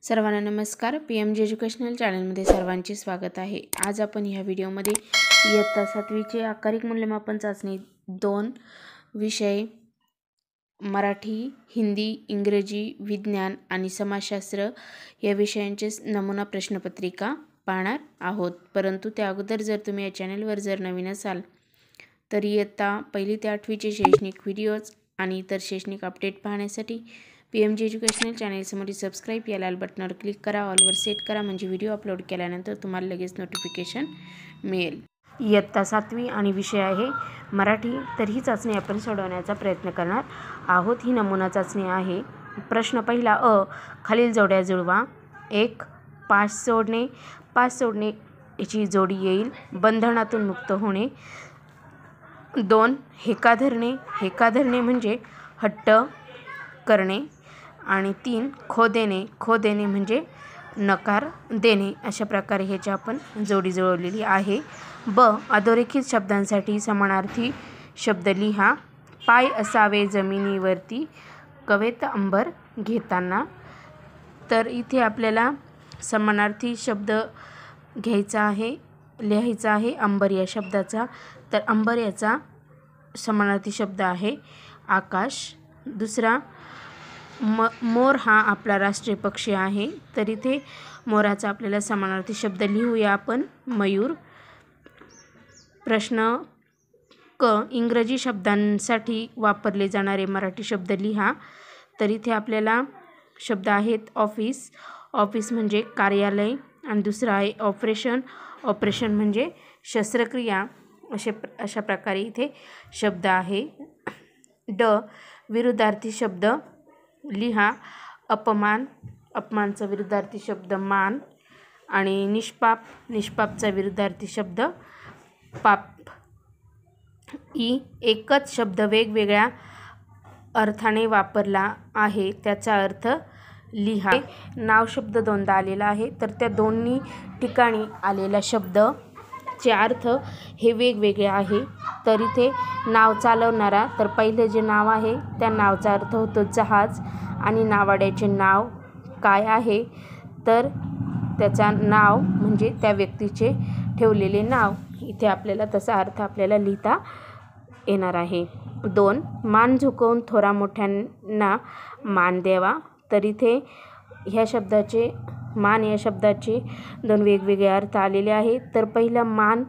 सर्वांना नमस्कार. PMG educational चॅनलमध्ये सर्वांचे स्वागत आहे. आज आपण ह्या व्हिडिओमध्ये इयत्ता 7वीचे आकारिक मूल्यमापन चाचणी 2 विषय मराठी, हिंदी, इंग्रजी, विज्ञान आणि समाजशास्त्र या विषयांचे नमुना प्रश्नपत्रिका पाहणार आहोत. परंतु त्या अगोदर जर तुम्ही या चॅनलवर जर नवीन असाल तर इयत्ता 1ली ते 8वीचे शैक्षणिक व्हिडिओज आणि इतर शैक्षणिक अपडेट पाहण्यासाठी PMG एज्युकेशनल चॅनलसमोरील सबस्क्राईब या लाल बटनावर क्लिक करा. ऑलवर सेट करा, म्हणजे व्हिडिओ अपलोड केल्यानंतर तुम्हाला लगेच नोटिफिकेशन मिळेल. इयत्ता 7वी आणि विषय आहे मराठी. तर ही चाचणी आपण सोडवण्याचा प्रयत्न करणार आहोत. ही नमुना चाचणी आहे. प्रश्न पहिला अ. खालील जोड्या जुळवा. 1. 5 सोडणे. 5 सोडणे याची जोडी येईल. बंधनातून मुक्त होणे. 2. हेका धरणे. हेका धरणे म्हणजे हट्ट करणे. आणि 3. खो देणे. खो देणे म्हणजे नकार देणे. अशा प्रकारे ह्याची आपण जोडी जुळवलेली आहे. ब. अधोरेखित शब्दांसाठी समानार्थी शब्द लिहा. पाय असावे जमिनीवरती कवेत अंबर घेताना. तर इथे आपल्याला समानार्थी शब्द घ्यायचा आहे, लिहायचा आहे अंबर या शब्दाचा. तर अंबर याचा समानार्थी शब्द आहे आकाश. दुसरा मोर हा आपला राष्ट्रीय पक्षी आहे. तर इथे मोराचा आपल्याला समानार्थी शब्द लिहूया आपण मयूर. प्रश्न क. इंग्रजी शब्दांसाठी वापरले जाणारे मराठी शब्द लिहा. तर इथे आपल्याला शब्द आहेत ऑफिस. ऑफिस म्हणजे कार्यालय. आणि दुसरा आहे ऑपरेशन. ऑपरेशन म्हणजे शस्त्रक्रिया. अशा प्रकारे इथे शब्द आहे. ड. विरुद्धार्थी शब्द लिहा. अपमान. अपमानचा विरुद्धार्थी शब्द मान. आणि निष्पाप. निष्पापचा विरुद्धार्थी शब्द पाप. ई. एकच शब्द वेगवेगळ्या अर्थाने वापरला आहे, त्याचा अर्थ लिहा. नाव शब्द दोनदा आलेला आहे. तर त्या दोन्ही ठिकाणी आलेला शब्दचे अर्थ हे वेगवेगळे आहे. तर इथे नाव चालवणारा, तर पहिले जे नाव आहे त्या नावाचा अर्थ होतो जहाज. आणि नावाड्याचे नाव काय आहे, तर त्याचा नाव म्हणजे त्या व्यक्तीचे ठेवलेले नाव. इथे आपल्याला तसा अर्थ आपल्याला लिहिता येणार आहे. 2. मान झुकवून थोरा मोठ्यांना मान द्यावा. तर इथे ह्या शब्दाचे मान या शब्दाचे 2 वेगवेगळे अर्थ आलेले आहेत. तर पहिला मान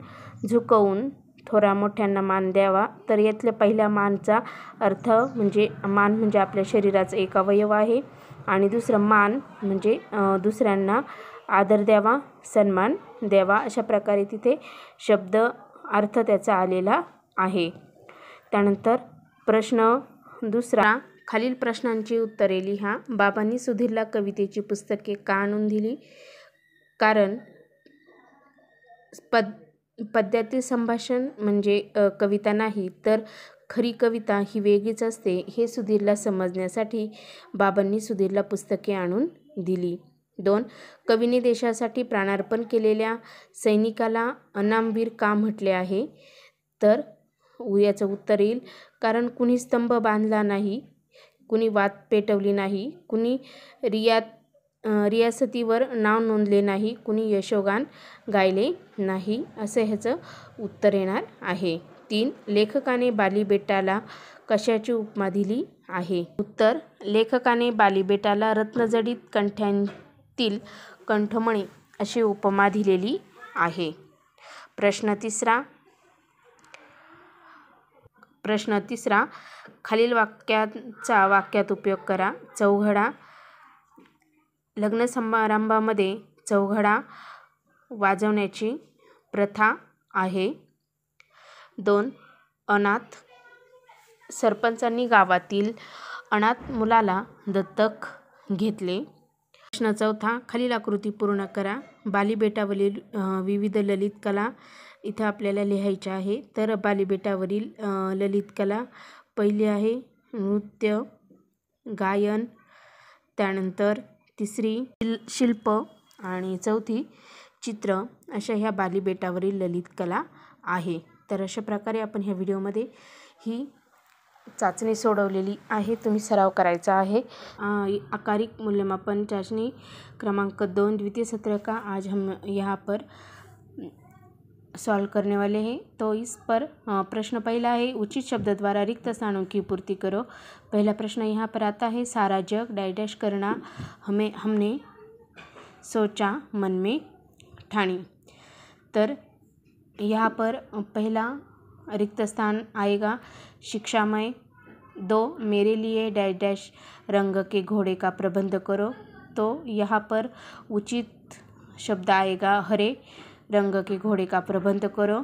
झुकवून थोरा मोठ्यांना मान द्यावा. तर यातल्या पहिल्या मानचा अर्थ म्हणजे मान म्हणजे आपल्या शरीराचा एक अवयव आहे. आणि दुसरं मान म्हणजे दुसऱ्यांना आदर द्यावा, सन्मान द्यावा. अशा प्रकारे तिथे शब्द अर्थ त्याचा आलेला आहे. त्यानंतर प्रश्न दुसरा. खालील प्रश्नांची उत्तरे लिहा. बाबांनी सुधीरला कवितेची पुस्तके का आणून दिली? कारण पद्यातील संभाषण म्हणजे कविता नाही, तर खरी कविता ही वेगळीच असते, हे सुधीरला समजण्यासाठी बाबांनी सुधीरला पुस्तके आणून दिली. 2. कवीने देशासाठी प्राणार्पण केलेल्या सैनिकाला अनामवीर का म्हटले आहे? तर याचं उत्तर येईल कारण कुणी स्तंभ बांधला नाही, कुणी वात पेटवली नाही, कुणी रियासतीवर नाव नोंदले नाही, कुणी यशोगान गायले नाही, असं ह्याचं उत्तर येणार आहे. 3. लेखकाने बालीबेटाला कशाची उपमा दिली आहे? उत्तर. लेखकाने बालीबेटाला रत्नजडित कंठ्यांतील कंठमणी अशी उपमा दिलेली आहे. प्रश्न तिसरा. खालील वाक्याचा वाक्यात उपयोग करा. चौघडा. लग्न समारंभामध्ये चौघडा वाजवण्याची प्रथा आहे. 2. अनाथ. सरपंचांनी गावातील अनाथ मुलाला दत्तक घेतले. प्रश्न चौथा. खालील आकृती पूर्ण करा. बालीबेटावरील विविध ललित कला इथं आपल्याला लिहायच्या आहे. तर बालीबेटावरील ललित कला पहिली आहे नृत्य, गायन. त्यानंतर तिसरी शिल्प आणि चौथी चित्र. अशा ह्या बालीबेटावरील ललित कला आहे. तर अशा प्रकारे आपण ह्या व्हिडिओमध्ये ही चाचणी सोडवलेली आहे, तुम्ही सराव करायचा आहे। आकारिक मूल्यमापन चाचनी क्रमांक 2 द्वितीय सत्र का आज हम यहाँ पर सॉल्व करने वाले हैं। तो इस पर प्रश्न पहला है, उचित शब्द द्वारा रिक्त स्थानों की पूर्ति करो। पहला प्रश्न यहाँ पर आता है, सारा जग डैश डैश करना हमने सोचा मन में ठानी। तर यहाँ पर पहला रिक्त स्थान आएगा शिक्षामय। 2 मेरे लिए डैश डैश रंग के घोड़े का प्रबंध करो। तो यहाँ पर उचित शब्द आएगा हरे रंग के घोड़े का प्रबंध करो।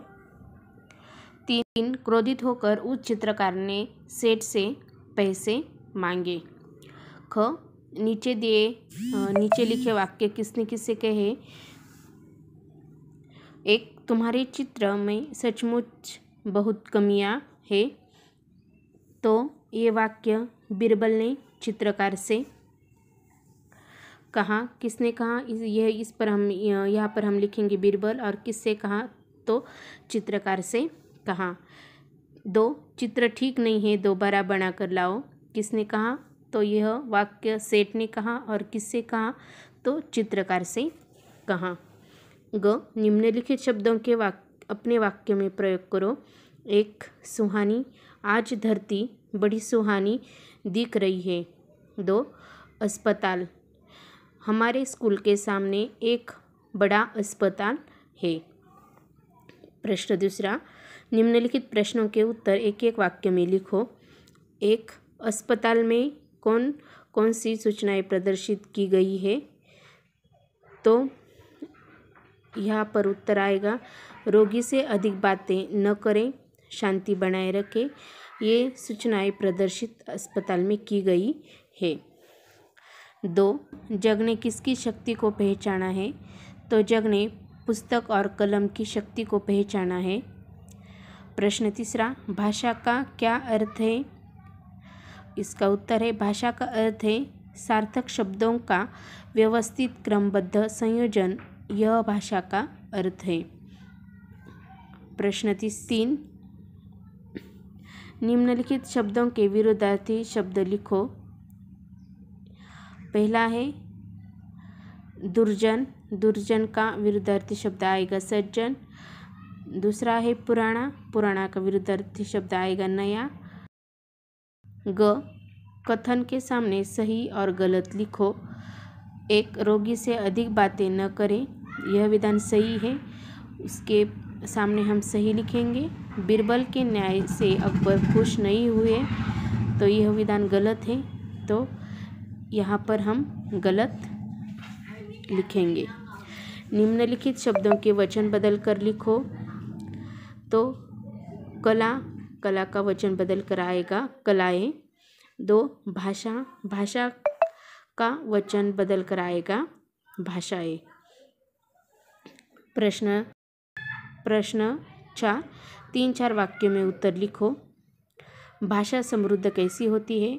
3 क्रोधित होकर उस चित्रकार ने सेठ से पैसे मांगे। ख नीचे लिखे वाक्य किसने किससे कहे। 1 तुम्हारे चित्र में सचमुच बहुत कमियां है। तो ये वाक्य बीरबल ने चित्रकार से कहा। किसने कहा, इस पर हम यहाँ पर हम लिखेंगे बीरबल, और किससे कहा तो चित्रकार से कहा। 2 चित्र ठीक नहीं है, दोबारा बना कर लाओ। किसने कहा तो यह वाक्य सेठ ने कहा, और किससे कहा तो चित्रकार से कहा। ग निम्नलिखित शब्दों के अपने वाक्य में प्रयोग करो। 1 सुहानी, आज धरती बड़ी सुहानी दिख रही है। 2 अस्पताल, हमारे स्कूल के सामने एक बड़ा अस्पताल है। प्रश्न दूसरा, निम्नलिखित प्रश्नों के उत्तर एक एक वाक्य में लिखो। 1 अस्पताल में कौन कौन सी सूचनाएं प्रदर्शित की गई है। तो यहाँ पर उत्तर आएगा, रोगी से अधिक बातें न करें, शांति बनाए रखें। ये सूचनाएं प्रदर्शित अस्पताल में की गई है। 2 जग ने किसकी शक्ति को पहचाना है। तो जग ने पुस्तक और कलम की शक्ति को पहचाना है। प्रश्न तीसरा, भाषा का क्या अर्थ है। इसका उत्तर है, भाषा का अर्थ है सार्थक शब्दों का व्यवस्थित क्रमबद्ध संयोजन, यह भाषा का अर्थ है। प्रश्न 3, निम्नलिखित शब्दों के विरोधार्थी शब्द लिखो। पहला है दुर्जन, दुर्जन का विरुद्धार्थी शब्द आएगा सज्जन। दूसरा है पुराना, पुराना का विरुद्धार्थी शब्द आएगा नया। ग कथन के सामने सही और गलत लिखो। 1 रोगी से अधिक बातें न करें, यह विधान सही है, उसके सामने हम सही लिखेंगे। बीरबल के न्याय से अकबर खुश नहीं हुए, तो यह विधान गलत है, तो यहाँ पर हम गलत लिखेंगे। निम्नलिखित शब्दों के वचन बदल कर लिखो। तो कला, कला का वचन बदल कर आएगा कलाएं। 2 भाषा, भाषा का वचन बदल कर आएगा भाषाएं। प्रश्न 4 3-4 वाक्यों में उत्तर लिखो। भाषा समृद्ध कैसी होती है।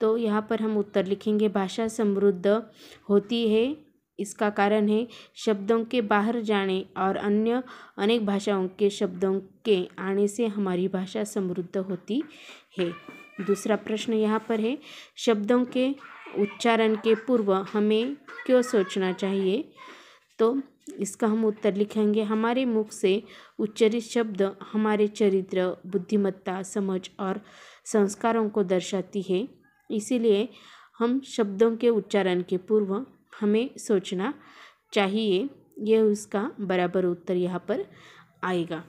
तो यहाँ पर हम उत्तर लिखेंगे, भाषा समृद्ध होती है, इसका कारण है शब्दों के बाहर जाने और अन्य अनेक भाषाओं के शब्दों के आने से हमारी भाषा समृद्ध होती है। दूसरा प्रश्न यहाँ पर है, शब्दों के उच्चारण के पूर्व हमें क्यों सोचना चाहिए। तो इसका हम उत्तर लिखेंगे, हमारे मुख से उच्चरित शब्द हमारे चरित्र, बुद्धिमत्ता, समझ और संस्कारों को दर्शाती है, इसीलिए हम शब्दों के उच्चारण के पूर्व हमें सोचना चाहिए। यह उसका बराबर उत्तर यहाँ पर आएगा।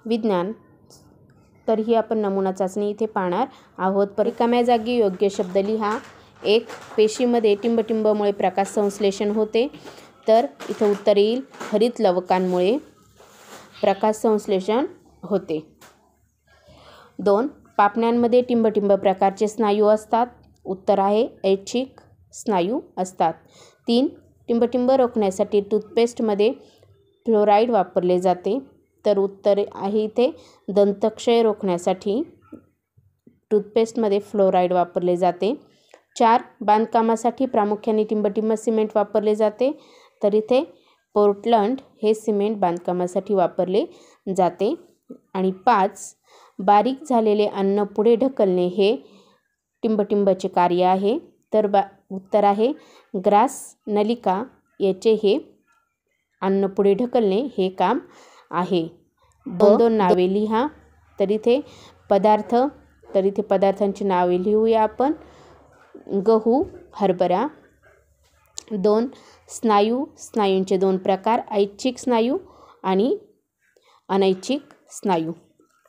विज्ञान, तर ही आपण नमुना चाचणी इथे पाहणार आहोत। रिकाम्या जागी योग्य शब्द लिहा। 1 पेशीमध्ये टिंबटिंबमुळे प्रकाश संश्लेषण होते, तर इथं उत्तर येईल हरित लवकांमुळे प्रकाश संश्लेषण होते। 2 पापण्यांमध्ये टिंबटिंब प्रकारचे स्नायू असतात, उत्तर आहे ऐच्छिक स्नायू असतात। 3 टिंबटिंब रोखण्यासाठी टूथपेस्टमध्ये फ्लोराईड वापरले जाते, तर उत्तर आहे इथे दंतक्षय रोखण्यासाठी टूथपेस्टमध्ये फ्लोराईड वापरले जाते। 4 बांधकामासाठी प्रामुख्याने टिंबटिंब सिमेंट वापरले जाते, तर इथे पोर्टलंड हे सिमेंट बांधकामासाठी वापरले जाते। आणि 5 बारीक झालेले अन्न पुढे ढकलणे हे टिंबटिंबचे कार्य आहे. तर उत्तर आहे ग्रास नलिका याचे हे अन्न पुढे ढकलणे हे काम आहे. दोन दोन नावे लिहा. तर इथे पदार्थ, तर इथे पदार्थांची नावे लिहूया आपण. गहू, हरभरा. 2 स्नायू, स्नायूंचे 2 प्रकार, ऐच्छिक स्नायू आणि अनैच्छिक स्नायू.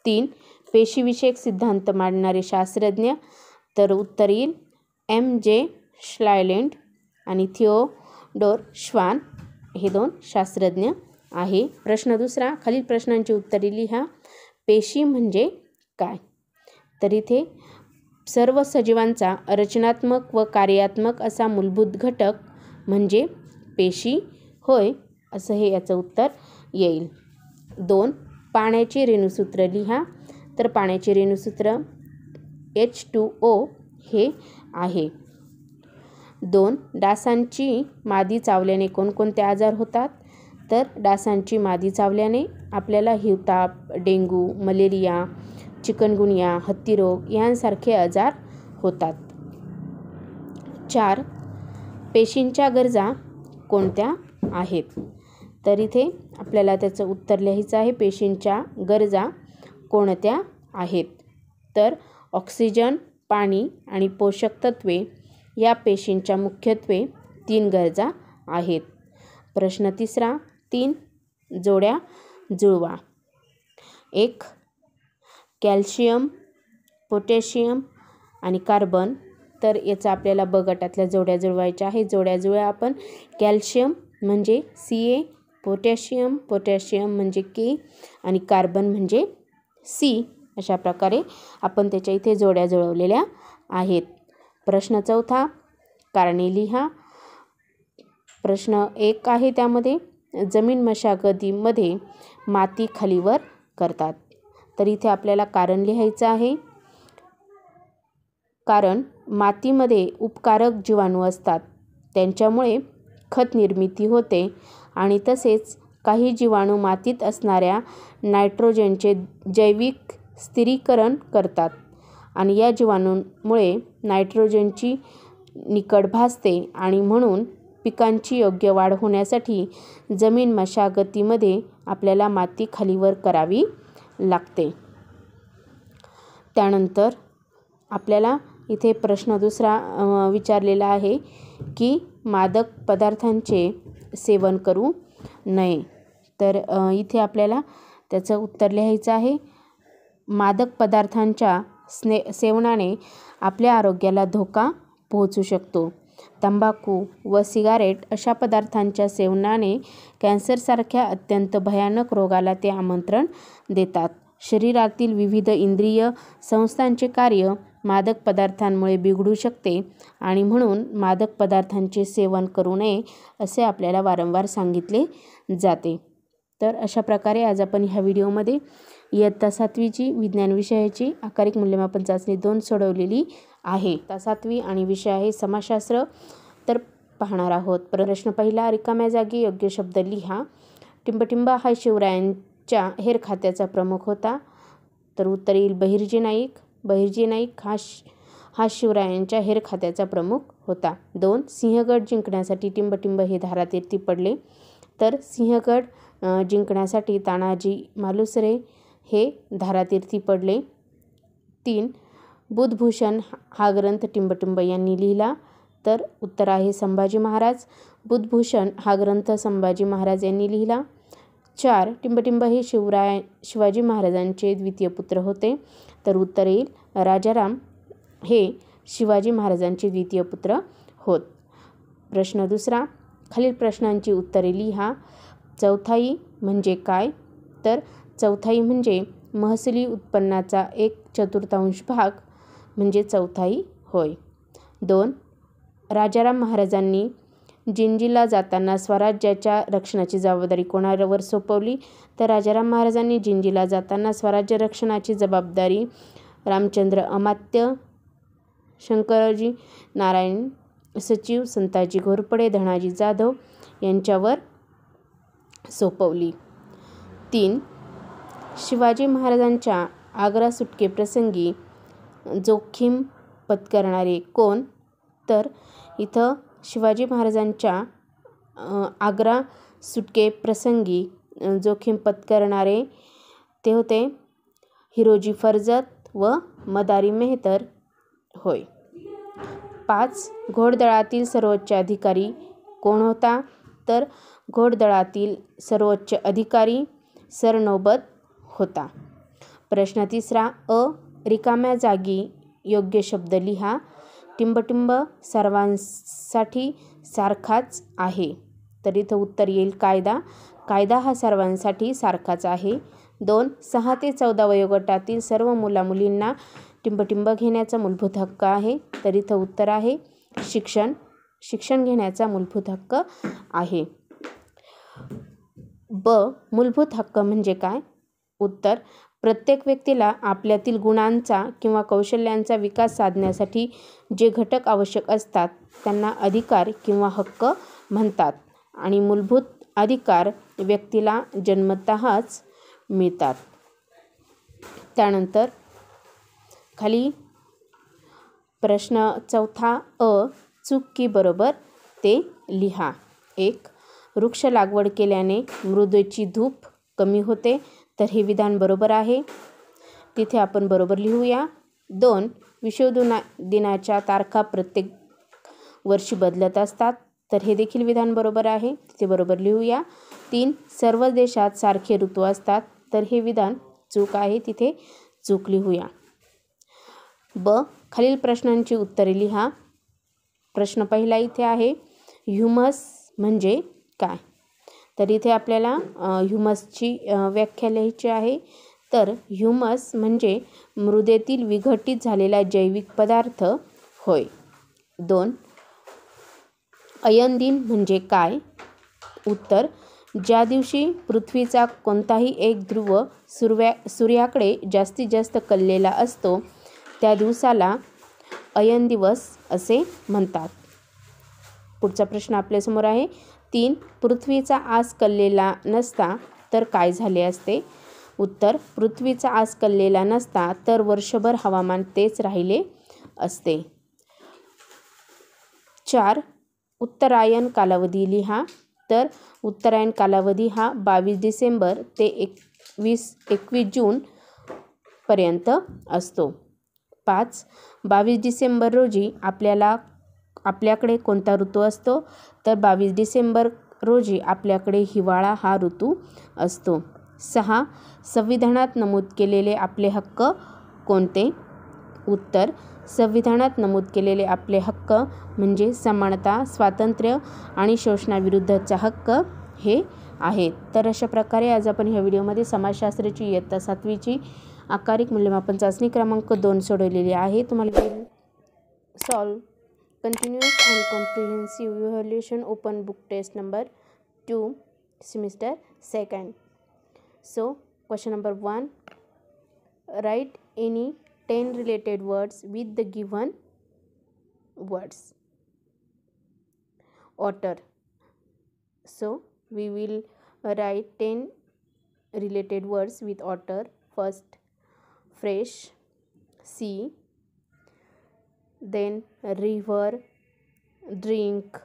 3 पेशीविषयक सिद्धांत मांडणारे शास्त्रज्ञ. तर उत्तर येईल M.J. श्लायलेंड आणि थिओडोर श्वान हे 2 शास्त्रज्ञ आहे. प्रश्न दुसरा, खालील प्रश्नांची उत्तरे लिहा. पेशी म्हणजे काय? तर इथे सर्व सजीवांचा रचनात्मक व कार्यात्मक असा मूलभूत घटक म्हणजे पेशी होय, असं हे याचं उत्तर येईल. 2 पाण्याचे रेणुसूत्र लिहा. तर पाण्याचे रेणुसूत्र H2O हे आहे. 2 डासांची मादी चावल्याने कोणकोणते आजार होतात? तर डासांची मादी चावल्याने आपल्याला हिवताप, डेंग्यू, मलेरिया, चिकनगुनिया, हत्तीरोग यांसारखे आजार होतात. 4 पेशींच्या गरजा कोणत्या आहेत? तर इथे आपल्याला त्याचं उत्तर लिहायचं आहे. पेशींच्या गरजा कोणत्या आहेत? तर ऑक्सिजन, पाणी आणि पोषक तत्वे या पेशींच्या मुख्यत्वे 3 गरजा आहेत. प्रश्न तिसरा, 3 जोड्या जुळवा. 1 कॅल्शियम, पोटॅशियम आणि कार्बन. तर याचा आपल्याला ब गटातल्या जोड्या जुळवायच्या आहे. जोड्या जुळवा आपण. कॅल्शियम म्हणजे Ca, पोटॅशियम म्हणजे K आणि कार्बन म्हणजे C. अशा प्रकारे आपण त्याच्या इथे जोड्या जुळवलेल्या आहेत. प्रश्न चौथा, कारणे लिहा. प्रश्न 1 आहे त्यामध्ये जमीन मशागतीमध्ये माती खालीवर करतात. तर इथे आपल्याला कारण लिहायचं आहे. कारण मातीमध्ये उपकारक जीवाणू असतात, त्यांच्यामुळे खत निर्मिती होते आणि तसेच काही जीवाणू मातीत असणाऱ्या नायट्रोजनचे जैविक स्थिरीकरण करतात आणि या जीवाणूंमुळे नायट्रोजनची निकड भासते आणि म्हणून पिकांची योग्य वाढ होण्यासाठी जमीन मशागतीमध्ये आपल्याला माती खालीवर करावी लागते. त्यानंतर आपल्याला इथे प्रश्न दुसरा विचारलेला आहे की मादक पदार्थांचे सेवन करू नये. तर इथे आपल्याला त्याचं उत्तर लिहायचं आहे. मादक पदार्थांच्या सेवनाने आपल्या आरोग्याला धोका पोहोचू शकतो. तंबाखू व सिगारेट अशा पदार्थांच्या सेवनाने कॅन्सरसारख्या अत्यंत भयानक रोगाला ते आमंत्रण देतात. शरीरातील विविध इंद्रिय संस्थांचे कार्य मादक पदार्थांमुळे बिघडू शकते आणि म्हणून मादक पदार्थांचे सेवन करू नये असे आपल्याला वारंवार सांगितले जाते. तर अशा प्रकारे आज आपण ह्या व्हिडिओमध्ये इयत्ता 7वीची विज्ञान विषयाची आकारिक मूल्यमापन चाचणी 2 सोडवलेली आहे. इयत्ता 7वी आणि विषय आहे समाजशास्त्र. तर पाहणार आहोत. प्रश्न पहिला, रिकाम्या जागी योग्य शब्द लिहा. टिंबटिंब हा शिवरायांच्या हेर खात्याचा प्रमुख होता. तर उत्तर येईल बहिर्जी नाईक. बहिर्जी नाईक हा शिवरायांच्या हेर खात्याचा प्रमुख होता. 2 सिंहगड जिंकण्यासाठी टिंबटिंब हे धारातीर्थी पडले. तर सिंहगड जिंकण्यासाठी तानाजी मालुसरे हे धारातीर्थी पडले. 3 बुधभूषण हा ग्रंथ टिंबटिंब यांनी लिहिला. तर उत्तर आहे संभाजी महाराज. बुधभूषण हा ग्रंथ संभाजी महाराज यांनी लिहिला. 4 टिंबटिंब हे शिवाजी महाराजांचे द्वितीय पुत्र होते. तर उत्तर येईल राजाराम हे शिवाजी महाराजांचे द्वितीय पुत्र होत. प्रश्न दुसरा, खालील प्रश्नांची उत्तरे लिहा. चौथाई म्हणजे काय? तर चौथाई म्हणजे महसुली उत्पन्नाचा 1/4 भाग म्हणजे चौथाई होय. 2 राजाराम महाराजांनी जिंजीला जाताना स्वराज्याच्या रक्षणाची जबाबदारी कोणावर सोपवली? तर राजाराम महाराजांनी जिंजीला जाताना स्वराज्य रक्षणाची जबाबदारी रामचंद्र अमात्य, शंकरजी नारायण सचिव, संताजी घोरपडे, धनाजी जाधव यांच्यावर सोपवली. 3 शिवाजी महाराजांच्या आग्रा सुटकेप्रसंगी जोखीम पत्करणारे कोण? तर इथं शिवाजी महाराजांच्या आग्रा सुटकेप्रसंगी जोखीम पत्करणारे ते होते हिरोजी फर्जत व मदारी मेहतर होय. 5. घोडदळातील सर्वोच्च अधिकारी कोण होता? तर घोडदळातील सर्वोच्च अधिकारी सरनौबत होता. प्रश्न 3. रिकाम्या जागी योग्य शब्द लिहा. टिंबटिंब सर्वांसाठी सारखाच आहे. तर इथं उत्तर येईल कायदा. कायदा हा सर्वांसाठी सारखाच आहे. 2. 6 ते 14 वयोगटातील सर्व मुलामुलींना टिंबटिंब घेण्याचा मूलभूत हक्क आहे. तर इथं उत्तर आहे शिक्षण. शिक्षण घेण्याचा मूलभूत हक्क आहे. ब. मूलभूत हक्क म्हणजे काय? उत्तर प्रत्येक व्यक्तीला आपल्यातील गुणांचा किंवा कौशल्यांचा विकास साधण्यासाठी जे घटक आवश्यक असतात त्यांना अधिकार किंवा हक्क म्हणतात आणि मूलभूत अधिकार व्यक्तीला जन्मतःच मिळतात. त्यानंतर खाली प्रश्न 4 चूक की बरोबर ते लिहा. 1. वृक्ष लागवड केल्याने मृदेची धूप कमी होते. तर हे विधान बरोबर आहे. तिथे आपण बरोबर लिहूया. 2. विश्व दिनाच्या तारखा प्रत्येक वर्षी बदलत असतात. तर हे देखील विधान बरोबर आहे. तिथे बरोबर लिहूया. 3. सर्व देशात सारखे ऋतू असतात. तर हे विधान चूक आहे. तिथे चूक लिहूया. ब. खालील प्रश्नांची उत्तरे लिहा. प्रश्न पहिला इथे आहे ह्युमस म्हणजे काय? तर इथे आपल्याला ह्युमसची व्याख्या लिहायची आहे. तर ह्युमस म्हणजे मृदेतील विघटित झालेला जैविक पदार्थ होय. 2. अयन दिन म्हणजे काय? उत्तर ज्या दिवशी पृथ्वीचा कोणताही एक ध्रुव सूर्याकडे जास्तीत जास्त कललेला असतो त्या दिवसाला अयन दिवस असे म्हणतात. पुढचा प्रश्न आपल्यासमोर आहे 3. पृथ्वीचा आस कललेला नसता तर काय झाले असते? उत्तर पृथ्वीचा आस कललेला नसता तर वर्षभर हवामान तेच राहिले असते. 4. उत्तरायण कालावधी लिहा. तर उत्तरायण कालावधी हा 22 डिसेंबर ते 21 जून पर्यंत असतो. 5. 22 डिसेंबर रोजी आपल्याकडे कोणता ऋतू असतो? तर 22 डिसेंबर रोजी आपल्याकडे हिवाळा हा ऋतू असतो. 6. संविधानात नमूद केलेले आपले हक्क कोणते? उत्तर संविधानात नमूद केलेले आपले हक्क म्हणजे समानता, स्वातंत्र्य आणि शोषणाविरुद्धचा हक्क हे आहेत. तर अशा प्रकारे आज आपण ह्या व्हिडिओमध्ये समाजशास्त्राची इयत्ता 7वीची आकारिक मूल्यमापन चाचणी क्रमांक 2 सोडवलेली आहे. तुम्हाला solve continuous and comprehensive evaluation open book test number 2 semester 2. So question number 1, write any 10 related words with the given words. Otter. So we will write 10 related words with otter. First, fresh, sea, then river, drink,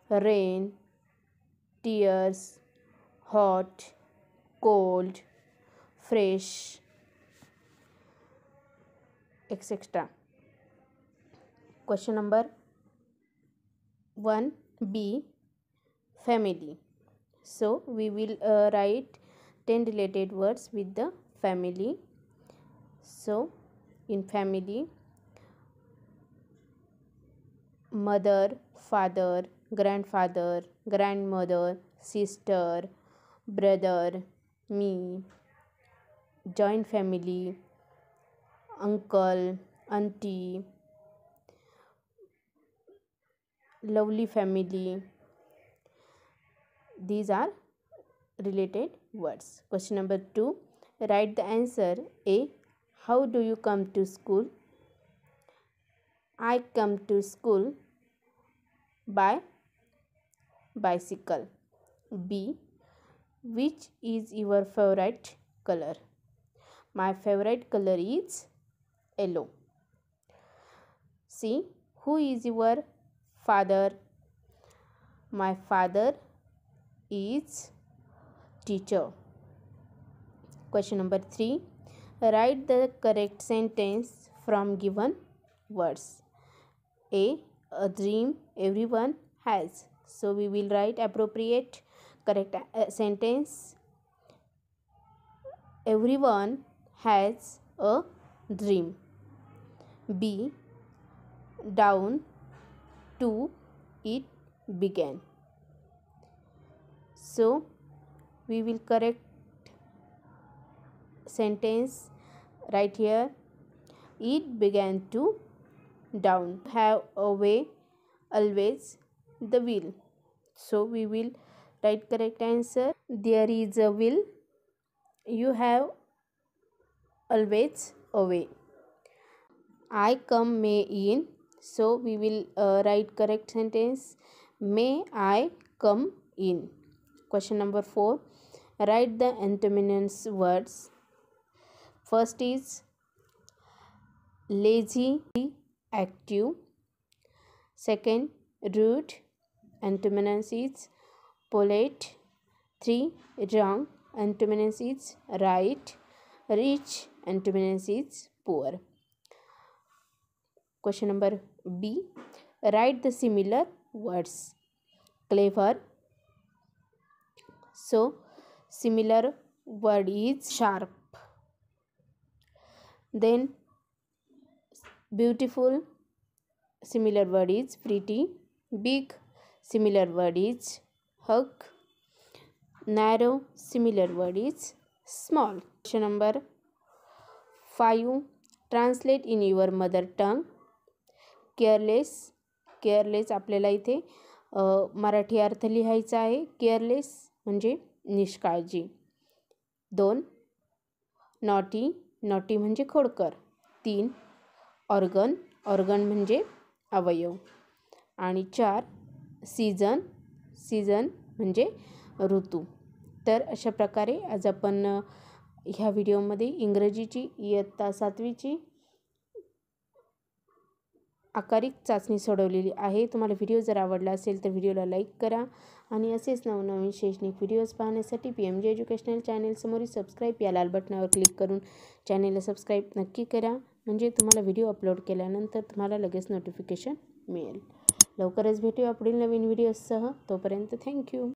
rain, tears, hot, cold, fresh, etc. Question number 1b, family. So we will write 10 related words with the family. So in family, mother, father, grandfather, grandmother, sister, brother, me, joint family, uncle, auntie, lovely family. These are related words. Question number 2, write the answer. A. How do you come to school? I come to school by bicycle. B. Which is your favorite color? My favorite color is yellow. C. Who is your father? My father is teacher. Question number 3. Write the correct sentence from given words. A dream everyone has. So we will write appropriate correct sentence. Everyone has a dream. B. Down to it began. So we will correct sentence right here. It began to down. Have a way always the will. So we will write correct answer. There is a will. You have always a way. I come may in. So we will write correct sentence. May I come in. Question number 4. Write the antonyms words. First is lazy, active. Second, rude. Antonyms is polite. 3. Wrong. Antonyms is right. Rich. Antonyms is poor. Question number B. Write the similar words. Clever. So similar word is sharp. Then beautiful, similar word is pretty. Big, similar word is hug. Narrow, similar word is small. Question number 5. Translate in your mother tongue. Careless. Careless आपल्याला इथे मराठी अर्थ लिहायचा आहे. Careless म्हणजे निष्काळजी. 2. Naughty. Naughty म्हणजे खोडकर. 3. Organ. Organ म्हणजे अवयव. आणि 4. सीझन. सीझन म्हणजे ऋतू. तर अशा प्रकारे आज आपण ह्या व्हिडिओमध्ये इंग्रजीची इयत्ता 7वीची आकारिक चाचणी सोडवलेली आहे. तुम्हाला व्हिडिओ जर आवडला असेल तर व्हिडिओला लाईक करा आणि असेच नवनवीन शैक्षणिक व्हिडिओज पाहण्यासाठी PMJ एज्युकेशनल चॅनल समोरील सबस्क्राईब या लाल बटनावर क्लिक करून चॅनलला सबस्क्राईब नक्की करा. म्हणजे तुम्हाला व्हिडिओ अपलोड केल्यानंतर तुम्हाला लगेच नोटिफिकेशन मिळेल. लवकरच भेटूया पुढील नवीन व्हिडिओसह. तोपर्यंत थँक्यू.